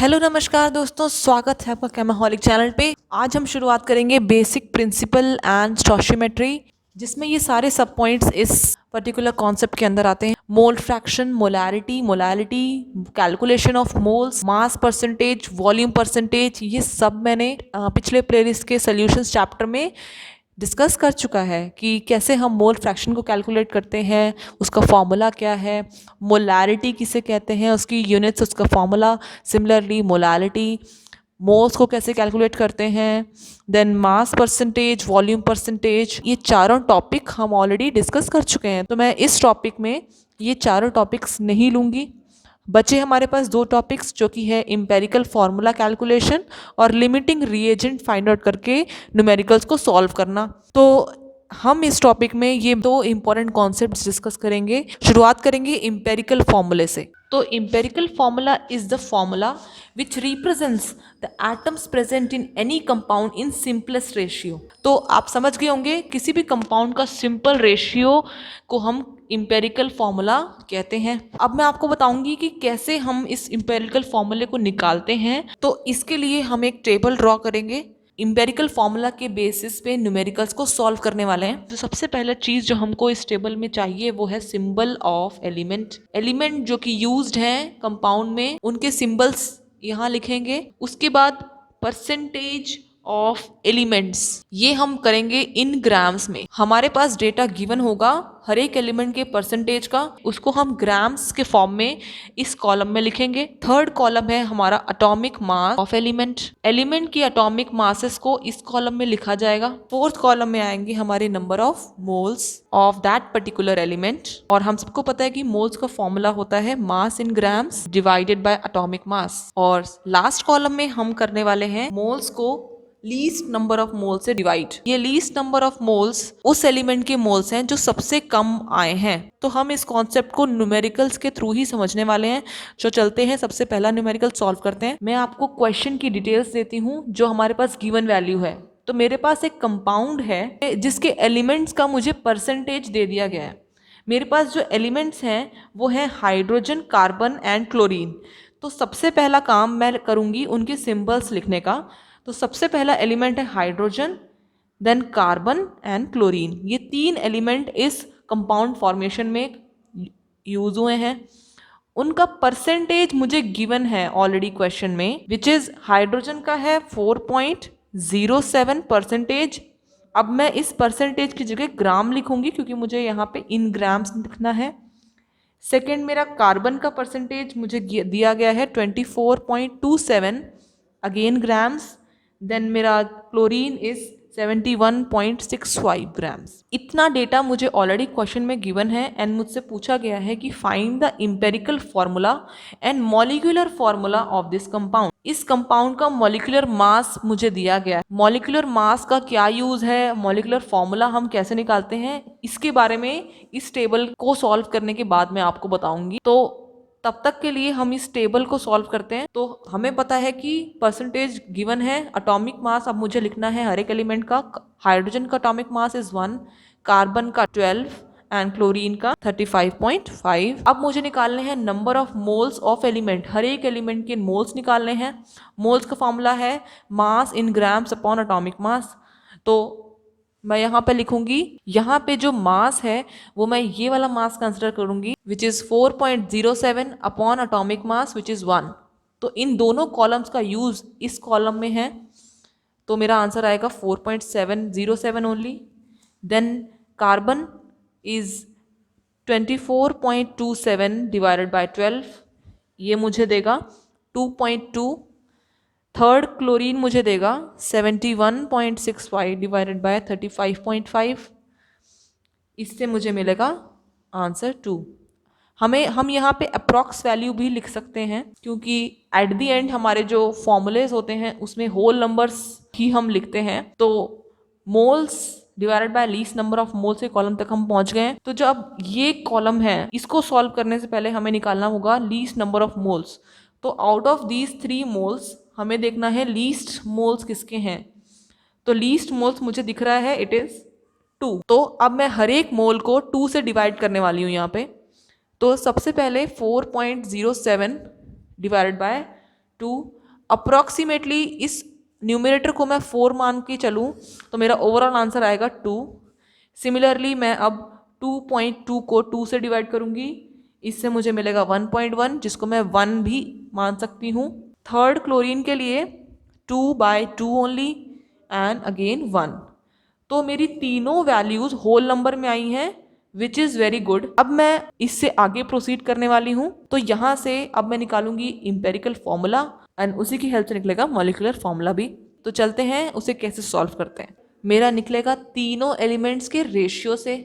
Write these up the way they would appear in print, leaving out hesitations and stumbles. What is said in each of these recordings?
Hello नमस्कार दोस्तों, स्वागत है आपका केमाहॉलिक चैनल पे। आज हम शुरुआत करेंगे बेसिक प्रिंसिपल एंड स्टोशियोमेट्री, जिसमें ये सारे सब पॉइंट्स इस पर्टिकुलर कॉन्सेप्ट के अंदर आते हैं। Mole fraction, molarity, molality, calculation of moles, mass percentage, volume percentage, ये सब मैंने पिछले प्लेलिस्ट के सॉल्यूशंस चैप्टर में डिस्कस कर चुका है कि कैसे हम मोल फ्रैक्शन को कैलकुलेट करते हैं, उसका फॉर्मूला क्या है, मोलैरिटी किसे कहते हैं, उसकी यूनिट्स, उसका फॉर्मूला। सिमिलरली मोलैलिटी, मोल्स को कैसे कैलकुलेट करते हैं, then mass percentage, volume percentage, ये चारों टॉपिक हम ऑलरेडी डिस्कस कर चुके हैं। तो मैं इस टॉपिक में ये चारों टॉपिक्स नहीं लूँगी। बचे हमारे पास दो टॉपिक्स, जो कि है इम्पेरिकल फार्मूला कैलकुलेशन और लिमिटिंग रिएजेंट फाइंड आउट करके न्यूमेरिकल्स को सॉल्व करना। तो हम इस टॉपिक में ये दो इंपॉर्टेंट कॉन्सेप्ट्स डिस्कस करेंगे। शुरुआत करेंगे इम्पेरिकल फॉर्मूले से। तो empirical formula is the formula which represents the atoms present in any compound in simplest ratio. तो आप समझ गए होंगे, किसी भी कंपाउंड का सिंपल रेशियो को हम इम्पेरिकल फॉर्मूला कहते हैं। अब मैं आपको बताऊंगी कि कैसे हम इस इम्पेरिकल फॉर्मूले को निकालते हैं। तो इसके लिए हम एक टेबल ड्रॉ करेंगे। इम्पेरिकल फॉर्मूला के बेसिस पे न्यूमेरिकल्स को सॉल्व करने वाले हैं। तो सबसे पहला चीज जो हमको इस टेबल में चाहिए वो है सिंबल ऑफ एलिमेंट। एलिमेंट जो कि यूज्ड हैं कंपाउंड में, उनके सिंबल्स यहाँ लिखेंगे। उसके बाद परसेंटेज ऑफ एलिमेंट्स, ये हम करेंगे इन ग्राम्स में। हमारे पास डेटा गिवन होगा हर एक एलिमेंट के परसेंटेज का, उसको हम ग्राम्स के फॉर्म में इस कॉलम में लिखेंगे। थर्ड कॉलम है हमारा atomic mass of element. Element की एटॉमिक मासेस को इस कॉलम में लिखा जाएगा। फोर्थ कॉलम में आएंगे हमारे number of moles of that particular element. और हम सबको पता है कि मोल्स का फॉर्मूला होता है mass in grams divided by atomic mass. और लास्ट कॉलम में हम करने वाले हैं मोल्स को लीस्ट नंबर ऑफ मोल्स से डिवाइड। ये लीस्ट नंबर ऑफ मोल्स उस एलिमेंट के मोल्स हैं जो सबसे कम आए हैं। तो हम इस कॉन्सेप्ट को न्यूमेरिकल्स के थ्रू ही समझने वाले हैं। जो चलते हैं, सबसे पहला न्यूमेरिकल सॉल्व करते हैं। मैं आपको क्वेश्चन की डिटेल्स देती हूँ जो हमारे पास गिवन वैल्यू है। तो मेरे पास एक कंपाउंड है जिसके एलिमेंट्स का मुझे परसेंटेज दे दिया गया है। मेरे पास जो एलिमेंट्स हैं वो हैं हाइड्रोजन, कार्बन एंड क्लोरीन। तो सबसे पहला काम मैं करूँगी उनके सिंबल्स लिखने का। तो सबसे पहला एलिमेंट है hydrogen, then carbon and chlorine. ये तीन एलिमेंट इस कंपाउंड फॉर्मेशन में यूज हुए हैं। उनका परसेंटेज मुझे गिवन है ऑलरेडी क्वेश्चन में, विच इज हाइड्रोजन का है 4.07 परसेंटेज। अब मैं इस परसेंटेज की जगह ग्राम लिखूंगी क्योंकि मुझे यहाँ पे इन ग्राम्स लिखना है। सेकेंड, मेरा कार्बन का परसेंटेज मुझे दिया गया है 24.27, अगेन ग्राम्स। देन मेरा क्लोरीन इज 71.65 ग्राम्स। इतना डेटा मुझे ऑलरेडी क्वेश्चन में गिवन है एंड मुझसे पूछा गया है कि find the empirical formula and molecular formula of this compound. इस कंपाउंड का मॉलिक्यूलर मास मुझे दिया गया है। मॉलिक्यूलर मास का क्या यूज है, मॉलिक्यूलर फॉर्मूला हम कैसे निकालते हैं, इसके बारे में इस टेबल को सॉल्व करने के बाद मैं आपको बताऊंगी। तो तब तक के लिए हम इस टेबल को सॉल्व करते हैं। तो हमें पता है कि परसेंटेज गिवन है। एटॉमिक मास अब मुझे लिखना है हर एक एलिमेंट का। हाइड्रोजन का एटॉमिक मास इज 1, कार्बन का 12 एंड क्लोरीन का 35.5। अब मुझे निकालने हैं number of moles of element. हर एक एलिमेंट के मोल्स निकालने हैं। मोल्स का फॉर्मूला है mass in grams upon atomic mass. तो मैं यहाँ पे लिखूंगी, यहाँ पे जो मास है वो मैं ये वाला मास कंसिडर करूंगी which is 4.07 upon atomic mass which is 1। तो इन दोनों कॉलम्स का यूज इस कॉलम में है। तो मेरा आंसर आएगा 4.707 only. Then carbon is 24.27 divided by 12, ये मुझे देगा 2.2। थर्ड क्लोरीन मुझे देगा 71.65 डिवाइडेड बाय 35.5, इससे मुझे मिलेगा आंसर 2। हम यहाँ पे अप्रॉक्स वैल्यू भी लिख सकते हैं क्योंकि एट द एंड हमारे जो फॉर्मूलेज होते हैं उसमें होल नंबर्स ही हम लिखते हैं। तो moles divided by least number of moles के कॉलम तक हम पहुंच गए। तो जो अब ये कॉलम है इसको सॉल्व करने से पहले हमें निकालना होगा लीस्ट नंबर ऑफ मोल्स। तो आउट ऑफ दीज 3 मोल्स हमें देखना है लीस्ट मोल्स किसके हैं। तो लीस्ट मोल्स मुझे दिख रहा है इट इज 2। तो अब मैं हर एक मोल को 2 से डिवाइड करने वाली हूँ यहाँ पे। तो सबसे पहले 4.07 डिवाइडेड बाय 2। अप्रॉक्सीमेटली इस न्यूमरेटर को मैं 4 मान के चलूँ तो मेरा ओवरऑल आंसर आएगा 2। सिमिलरली मैं अब 2.2 को 2 से डिवाइड करूँगी, इससे मुझे मिलेगा 1.1 जिसको मैं 1 भी मान सकती हूँ। थर्ड क्लोरीन के लिए 2/2 ओनली एंड अगेन 1। तो मेरी तीनों वैल्यूज होल नंबर में आई हैं विच इज़ वेरी गुड। अब मैं इससे आगे प्रोसीड करने वाली हूँ, तो यहाँ से अब मैं निकालूंगी इम्पेरिकल फॉर्मूला एंड उसी की हेल्प से निकलेगा मॉलिक्यूलर फॉर्मूला भी। तो चलते हैं उसे कैसे सॉल्व करते हैं। मेरा निकलेगा तीनों एलिमेंट्स के रेशियो से,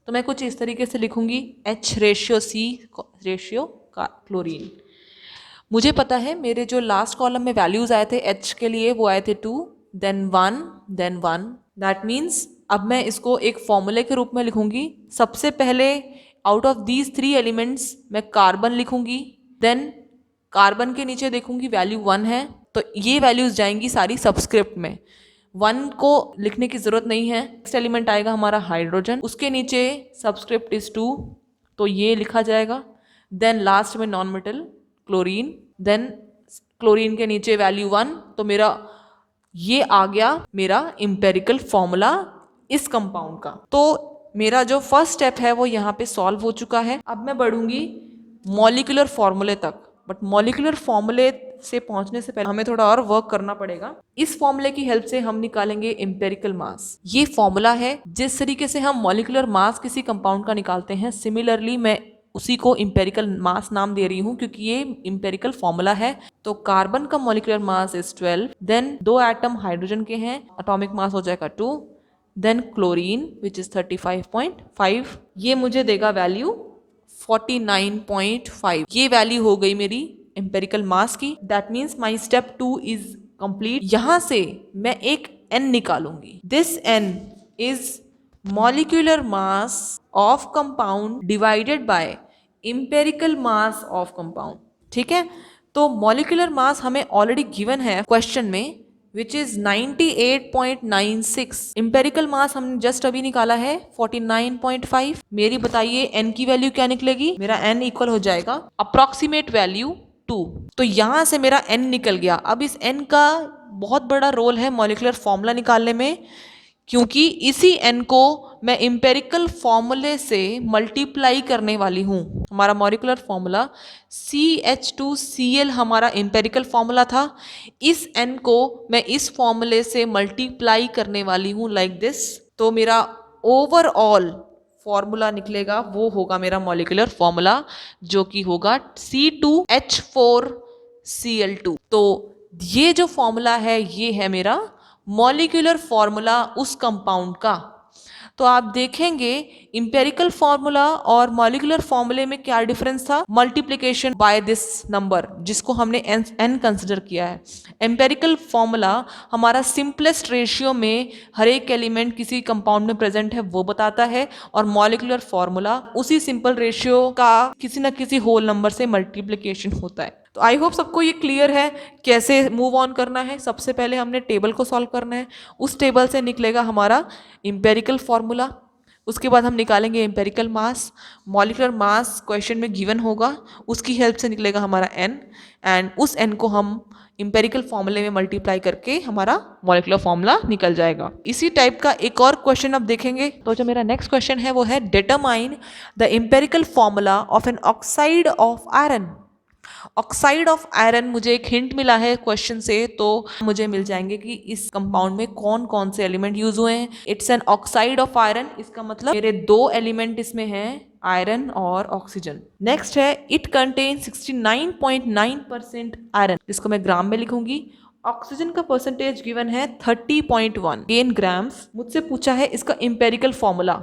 तो मैं कुछ इस तरीके से लिखूंगी H रेशियो C रेशियो का क्लोरीन। मुझे पता है मेरे जो लास्ट कॉलम में वैल्यूज आए थे H के लिए वो आए थे 2 देन 1 देन 1। दैट मीन्स अब मैं इसको एक फॉर्मूले के रूप में लिखूंगी। सबसे पहले आउट ऑफ दीज 3 एलिमेंट्स मैं कार्बन लिखूंगी, देन कार्बन के नीचे देखूंगी वैल्यू 1 है तो ये वैल्यूज जाएंगी सारी सबस्क्रिप्ट में। 1 को लिखने की जरूरत नहीं है। नेक्स्ट एलिमेंट आएगा हमारा हाइड्रोजन, उसके नीचे सबस्क्रिप्ट इज 2 तो ये लिखा जाएगा। देन लास्ट में non metal chlorine, then chlorine के नीचे वैल्यू 1 तो मेरा ये आ गया मेरा इम्पेरिकल फॉर्मूला इस कंपाउंड का। तो मेरा जो फर्स्ट स्टेप है वो यहाँ पे सॉल्व हो चुका है। अब मैं बढ़ूंगी मॉलिक्यूलर फॉर्मूले तक, बट मॉलिक्यूलर फॉर्मूले से पहुंचने से पहले हमें थोड़ा और वर्क करना पड़ेगा। इस फॉर्मूले की हेल्प से हम निकालेंगे इम्पेरिकल मास। ये फॉर्मूला है जिस तरीके से हम मॉलिक्यूलर मास किसी कंपाउंड का निकालते हैं, सिमिलरली मैं उसी को इम्पेरिकल मास नाम दे रही हूँ क्योंकि ये इम्पेरिकल फॉर्मूला है। तो कार्बन का molecular mass is 12, then 2 atom hydrogen के हैं, एटॉमिक मास हो जाएगा 2, देन क्लोरीन विच इज 35.5, ये मुझे देगा वैल्यू 49.5। ये वैल्यू हो गई मेरी एम्पेरिकल मास की। That means my step 2 is complete. यहां से मैं एक n निकालूंगी। This n is molecular mass of compound divided by empirical mass of compound. ठीक है, तो मॉलिक्यूलर मास हमें ऑलरेडी गिवन है क्वेश्चन में विच इज 98.96। इम्पेरिकल मास हमने जस्ट अभी निकाला है 49.5। मेरी बताइए n की वैल्यू क्या निकलेगी। मेरा n इक्वल हो जाएगा अप्रॉक्सीमेट वैल्यू 2। तो यहां से मेरा n निकल गया। अब इस n का बहुत बड़ा रोल है मॉलिक्यूलर फॉर्मूला निकालने में, क्योंकि इसी n को मैं इम्पेरिकल फॉर्मूले से मल्टीप्लाई करने वाली हूँ। हमारा मॉलिक्यूलर फॉर्मूला CH2Cl हमारा इम्पेरिकल फॉर्मूला था। इस n को मैं इस फॉर्मूले से मल्टीप्लाई करने वाली हूँ लाइक दिस। तो मेरा ओवरऑल फॉर्मूला निकलेगा वो होगा मेरा मॉलिक्यूलर फॉर्मूला जो कि होगा C2H4Cl2। तो ये जो फॉर्मूला है ये है मेरा मॉलिक्यूलर फॉर्मूला उस कंपाउंड का। तो आप देखेंगे इंपेरिकल फॉर्मूला और मॉलिक्यूलर फॉर्मूले में क्या डिफरेंस था। मल्टीप्लिकेशन बाय दिस नंबर जिसको हमने n कंसिडर किया है। एम्पेरिकल फॉर्मूला हमारा सिंपलेस्ट रेशियो में हर एक एलिमेंट किसी कंपाउंड में प्रेजेंट है वो बताता है, और मॉलिक्यूलर फॉर्मूला उसी सिंपल रेशियो का किसी ना किसी होल नंबर से मल्टीप्लिकेशन होता है। तो आई होप सबको ये क्लियर है कैसे मूव ऑन करना है। सबसे पहले हमने टेबल को सॉल्व करना है, उस टेबल से निकलेगा हमारा इम्पेरिकल फॉर्मूला। उसके बाद हम निकालेंगे इम्पेरिकल मास। मॉलिक्यूलर मास क्वेश्चन में गिवन होगा, उसकी हेल्प से निकलेगा हमारा n, एंड उस n को हम इम्पेरिकल फॉर्मूले में मल्टीप्लाई करके हमारा मॉलिक्यूलर फॉर्मूला निकल जाएगा। इसी टाइप का एक और क्वेश्चन अब देखेंगे। तो जो मेरा नेक्स्ट क्वेश्चन है वो है determine the empirical formula of an oxide of iron. Oxide of iron, मुझे एक हिंट मिला है क्वेश्चन से, तो मुझे मिल जाएंगे कि इस कंपाउंड में कौन कौन से एलिमेंट यूज हुए हैं। It's an oxide of iron, इसका मतलब मेरे 2 एलिमेंट इसमें हैं, आयरन और ऑक्सीजन। नेक्स्ट है इट कंटेन 69.9% आयरन, जिसको मैं ग्राम में लिखूंगी। ऑक्सीजन का परसेंटेज गिवन है 30.1 गेन ग्राम्स। मुझसे पूछा है इसका इंपेरिकल फॉर्मूला।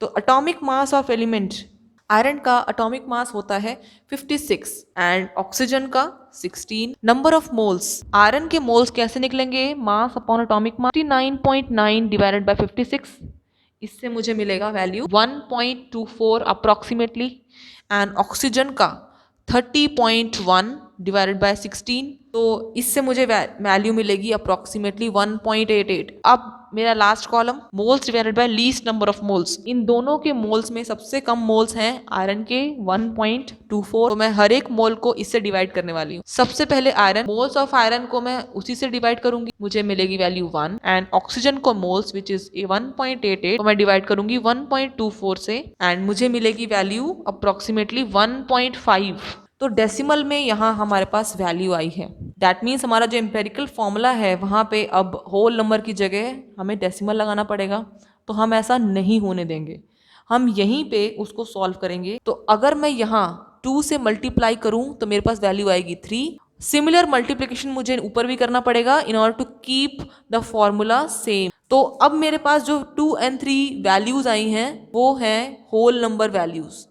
तो atomic mass of element, iron का एटॉमिक मास होता है 56 एंड ऑक्सीजन का 16। नंबर ऑफ मोल्स, आयरन के मोल्स कैसे निकलेंगे, mass upon atomic mass 59.9 divided by 56, इससे मुझे मिलेगा वैल्यू 1.24 अप्रॉक्सीमेटली, एंड ऑक्सीजन का 30.1 डिवाइडेड बाय 16, तो इससे मुझे वैल्यू मिलेगी अप्रॉक्सीमेटली 1.88। अब मेरा last column moles divided by least number of moles. इन दोनों के मोल्स में सबसे कम मोल्स हैं आयरन के 1.24, तो मैं हर एक मोल को इससे डिवाइड करने वाली हूँ। सबसे पहले आयरन, मोल्स ऑफ आयरन को मैं उसी से डिवाइड करूंगी, मुझे मिलेगी वैल्यू 1। एंड ऑक्सीजन को मोल्स विच इज 1.88 तो मैं डिवाइड करूंगी 1.24 से एंड मुझे मिलेगी वैल्यू अप्रोक्सीमेटली 1.5। तो डेसिमल में यहाँ हमारे पास वैल्यू आई है। दैट मीन्स हमारा जो एम्पेरिकल फॉर्मूला है वहाँ पे अब होल नंबर की जगह हमें डेसिमल लगाना पड़ेगा, तो हम ऐसा नहीं होने देंगे। हम यहीं पे उसको सॉल्व करेंगे। तो अगर मैं यहाँ 2 से मल्टीप्लाई करूँ तो मेरे पास वैल्यू आएगी 3। सिमिलर मल्टीप्लिकेशन मुझे ऊपर भी करना पड़ेगा in order to keep the formula same. तो अब मेरे पास जो 2 and 3 वैल्यूज आई हैं वो हैं होल नंबर वैल्यूज,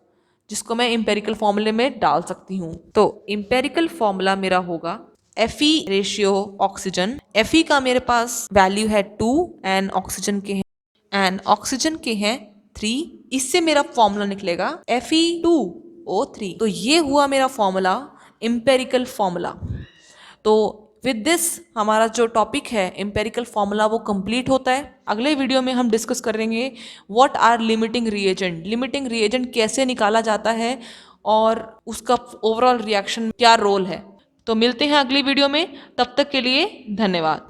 जिसको मैं इंपेरिकल फॉर्मूले में डाल सकती हूँ। तो इंपेरिकल फॉर्मूला मेरा होगा Fe रेशियो ऑक्सीजन। Fe का मेरे पास वैल्यू है 2 एंड ऑक्सीजन के हैं 3। इससे मेरा फॉर्मूला निकलेगा Fe2O3। तो ये हुआ मेरा फॉर्मूला, इंपेरिकल फॉर्मूला। तो विद दिस हमारा जो टॉपिक है एम्पेरिकल फॉर्मूला वो कंप्लीट होता है। अगले वीडियो में हम डिस्कस करेंगे what are limiting reagent, limiting reagent कैसे निकाला जाता है और उसका ओवरऑल रिएक्शन क्या रोल है। तो मिलते हैं अगली वीडियो में, तब तक के लिए धन्यवाद।